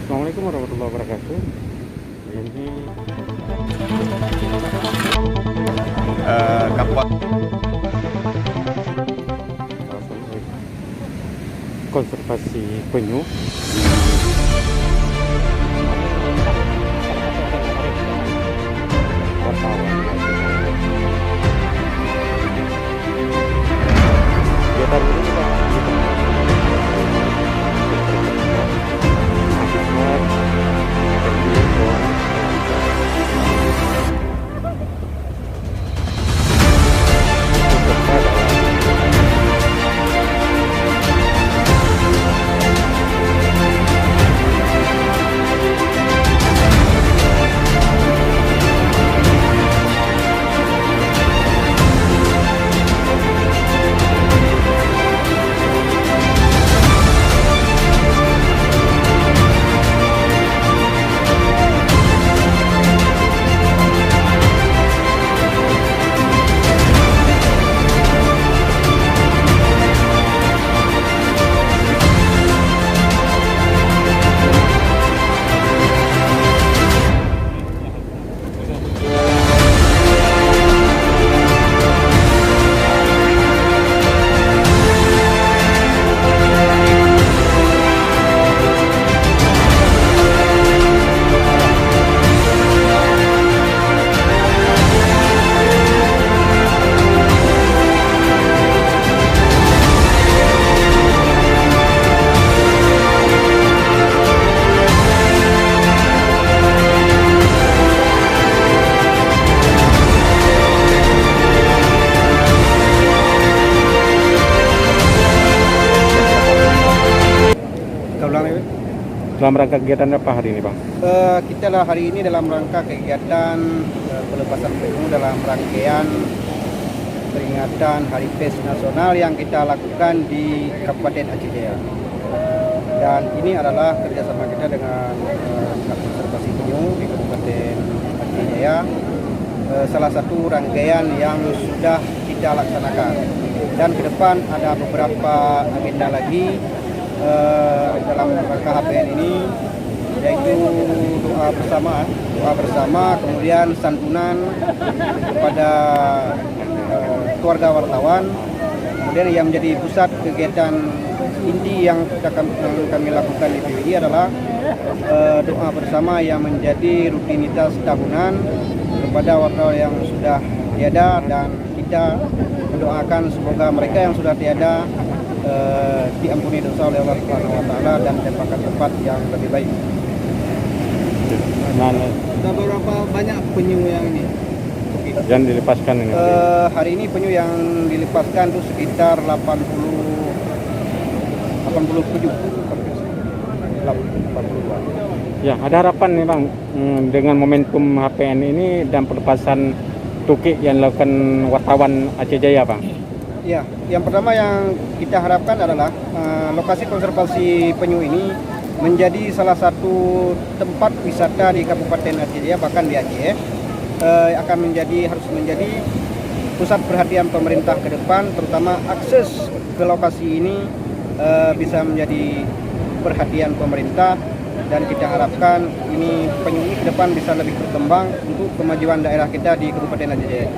Assalamualaikum warahmatullahi wabarakatuh. Ini Kabupaten kawasan konservasi penyu. Wartawan. Kegiatan ini kita dalam rangka kegiatan apa hari ini, Bang? Kita lah hari ini dalam rangka kegiatan pelepasan penyu dalam rangkaian peringatan Hari Pers Nasional yang kita lakukan di Kabupaten Aceh Jaya. Dan ini adalah kerjasama kita dengan konservasi penyu di Kabupaten Aceh Jaya. Salah satu rangkaian yang sudah kita laksanakan. Dan ke depan ada beberapa agenda lagi dalam rangka HPN ini, yaitu doa bersama, kemudian santunan kepada keluarga wartawan, kemudian yang menjadi pusat kegiatan inti yang kami lakukan di PWI adalah doa bersama yang menjadi rutinitas tahunan kepada wartawan yang sudah tiada, dan kita mendoakan semoga mereka yang sudah tiada diampuni dosa oleh Allah Subhanahu wa taala dan mendapatkan tempat yang lebih baik. Ada berapa banyak penyu yang ini? yang dilepaskan ini? Hari ini penyu yang dilepaskan itu sekitar 82. Ya, ada harapan nih, Bang, dengan momentum HPN ini dan pelepasan tukik yang dilakukan wartawan Aceh Jaya, Bang. Ya, yang pertama yang kita harapkan adalah lokasi konservasi penyu ini menjadi salah satu tempat wisata di Kabupaten Aceh Jaya, bahkan di Aceh, harus menjadi pusat perhatian pemerintah ke depan, terutama akses ke lokasi ini bisa menjadi perhatian pemerintah, dan kita harapkan ini penyu ini ke depan bisa lebih berkembang untuk kemajuan daerah kita di Kabupaten Aceh Jaya.